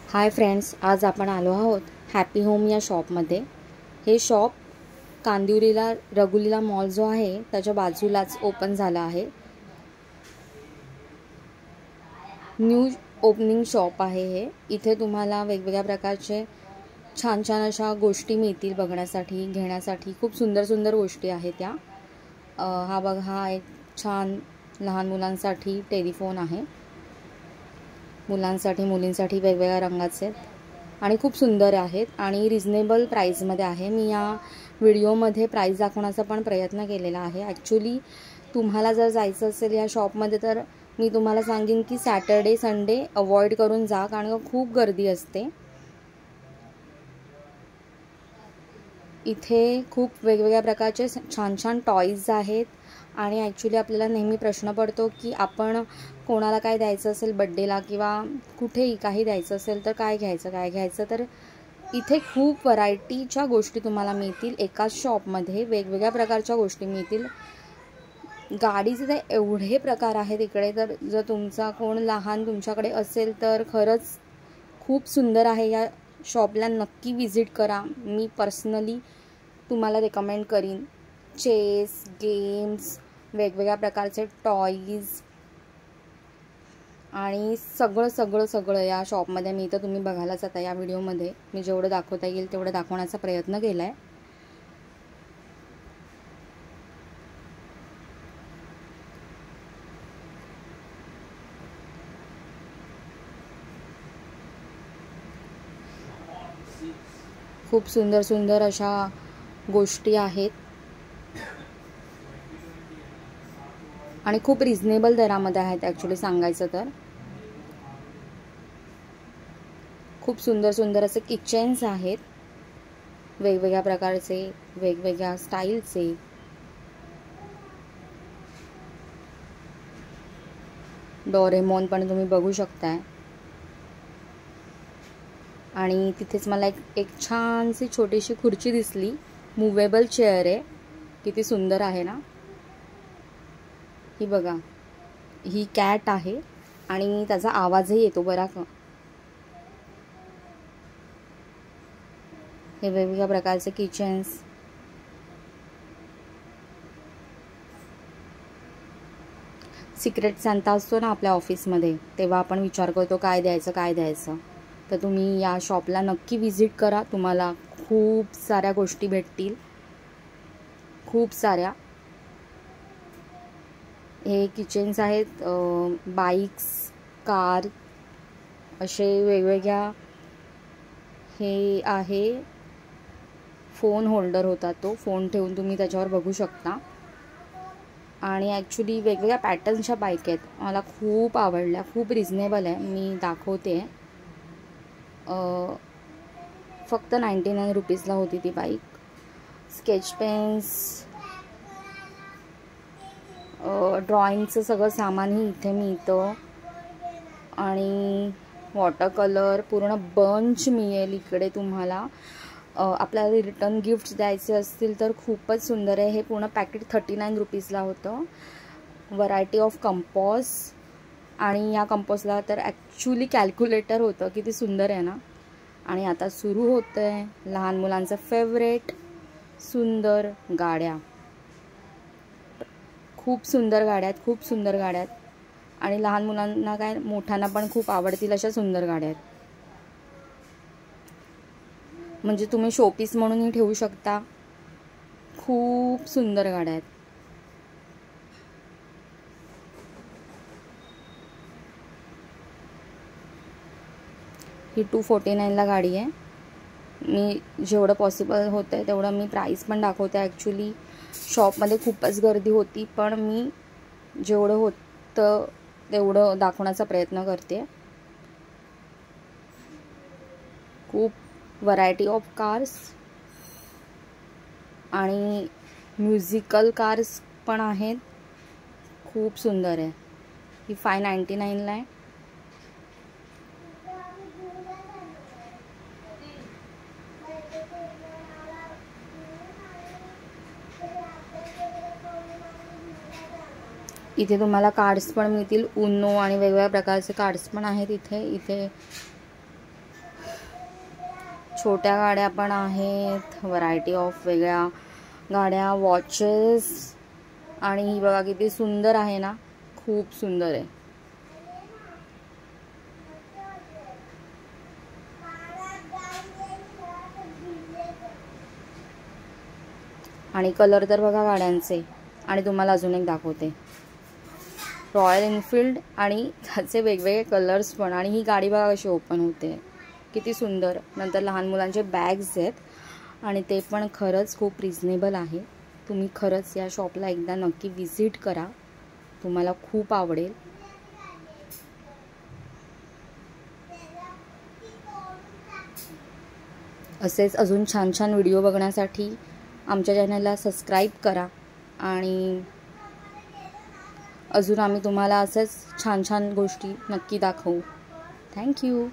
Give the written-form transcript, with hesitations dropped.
Hi friends, आज आपण आलो आहोत हॅपी होम या शॉपमध्ये। हे शॉप कांदिवलीला रघुलीला मॉल जो आहे त्याच्या बाजूलाच ओपन झाला आहे। न्यू ओपनिंग शॉप आहे हे। इथे तुम्हाला वेगवेगळ्या प्रकारचे छान छान अशा गोष्टी मिळतील बघण्यासाठी, घेण्यासाठी। खूप सुंदर सुंदर गोष्टी आहेत त्या। हा बघा, हा एक छान लहान मुलांसाठी टेलिफोन आहे। मुलांसाठी मुलींसाठी वेगवेगळ्या रंगाचे आणि खूप सुंदर आहेत आणि रिजनेबल प्राइसमध्ये आहे। मी या व्हिडिओमध्ये प्राइस दाखवण्याचा पण प्रयत्न केलेला आहे। ॲक्च्युली तुम्हाला जर जायचं असेल या शॉपमध्ये तर मी तुम्हाला सांगेन की सॅटर्डे संडे अवॉइड करून जा, कारण खूप गर्दी असते। इथे खूप वेगवेगळ्या प्रकारचे छान छान टॉयज आहेत आणि ॲक्च्युली आपल्याला नेहमी प्रश्न पडतो की आपण कोणाला काय द्यायचं असेल बड्डेला किंवा कुठेही काही द्यायचं असेल तर काय घ्यायचं। तर इथे खूप व्हरायटीच्या गोष्टी तुम्हाला मिळतील। एकाच शॉपमध्ये वेगवेगळ्या प्रकारच्या गोष्टी मिळतील। गाडीचे तर एवढे प्रकार आहेत इकडे, तर जर तुमचा कोण लहान तुमच्याकडे असेल तर खरंच खूप सुंदर आहे। या शॉपला नक्की विजिट करा। मी पर्सनली तुम्हाला रेकमेंड करीन। चेस, गेम्स, वेगवेगळ्या प्रकारचे टॉयज आणि सगळं या शॉपमध्ये मी तर तुम्ही बघायलाच आता या व्हिडिओमध्ये मी जेवढं दाखवता येईल तेवढं दाखवण्याचा प्रयत्न केला आहे। खूप सुंदर सुंदर अशा गोष्टी आहेत आणि खूप रिजनेबल दरामध्ये आहेत। ॲक्च्युली सांगायचं तर खूप सुंदर सुंदर असे किचन्स आहेत, वेगवेगळ्या प्रकारचे, वेगवेगळ्या स्टाईलचे। डोरेमॉन पण तुम्ही बघू शकताय आणि तिथेच मला एक छानशी छोटीशी खुर्ची दिसली। मूवेबल चेअर आहे, किती सुंदर आहे ना। ही बघा, ही कॅट आहे आणि त्याचा आवाजही येतो बरा का। हे वेगवेगळ्या प्रकारचे किचन्स, सिक्रेट सांता असतो ना आपल्या ऑफिसमध्ये, तेव्हा आपण विचार करतो काय द्यायचं। तर तुम्ही या शॉपला नक्की विजिट करा। तुम्हाला खूप साऱ्या गोष्टी भेटतील, खूप साऱ्या। हे किचन्स आहेत, बाईक्स, कार, असे वेगवेगळ्या। हे आहे फोन होल्डर होता, तो फोन ठेवून तुम्ही त्याच्यावर बघू शकता। आणि ॲक्च्युली वेगवेगळ्या पॅटर्नच्या बाईक आहेत, मला खूप आवडल्या, खूप रिजनेबल आहे। मी दाखवते, फक्त 99 रुपीजला होती ती बाईक। स्केच पेन्स, ड्रॉइंगचं सगळं सामानही इथे मिळतं आणि वॉटर कलर पूर्ण बंच मिळेल इकडे तुम्हाला। आपल्याला रिटर्न गिफ्ट्स द्यायचे असतील तर खूपच सुंदर आहे। हे पूर्ण पॅकेट 39 रुपीजला होतं। व्हरायटी ऑफ कंपॉस, आणि या कंपॉसला तर ॲक्च्युली कॅल्क्युलेटर होतं, किती सुंदर आहे ना। आणि आता सुरू होतं आहे लहान मुलांचं फेवरेट, सुंदर गाड्या। खूप सुंदर गाड्या आहेत आणि लहान मुलांना काय मोठ्यांना पण खूप आवडतील अशा सुंदर गाड्या आहेत। म्हणजे तुम्ही शोपीस म्हणूनही ठेवू शकता। खूप सुंदर गाड्या आहेत। ही 249ला गाडी आहे। मी जेवढं पॉसिबल होतं आहे तेवढं मी प्राईस पण दाखवते। ॲक्च्युली शॉपमध्ये खूपच गर्दी होती, पण मी जेवढं होतं तेवढं दाखवण्याचा प्रयत्न करते। खूप व्हरायटी ऑफ कार्स आणि म्युझिकल कार्स पण आहेत। खूप सुंदर आहे। ही 599ला आहे। इथे तुम्हाला कार्ड्स पण मिळतील, उनो आणि वेगवेगळ्या प्रकारचे कार्ड्स पण आहेत इथे। छोट्या गाड्या पण आहेत, व्हरायटी ऑफ वेगळ्या गाड्या, वॉचेस. आणि ही बघा किती सुंदर आहे ना, खूप सुंदर आहे. आणि कलर तर बघा गाड्यांचे. आणि तुम्हाला अजून एक दाखवते, रॉयल एनफील्ड आणि त्याचे वेगवेगळे कलर्स पण. आणि ही गाडी बघा कशी ओपन होते, किती सुंदर. नंतर लहान मुलांचे बॅग्स आहेत आणि ते पण खरंच खूप रिजनेबल आहे. तुम्ही खरंच या शॉपला एकदा नक्की विजिट करा, तुम्हाला खूप आवडेल. असेच अजून छान छान व्हिडिओ बघण्यासाठी आमच्या चॅनलला सबस्क्राईब करा. आणि अजून आम्ही तुम्हाला असंच छान छान गोष्टी नक्की दाखवू. थँक्यू.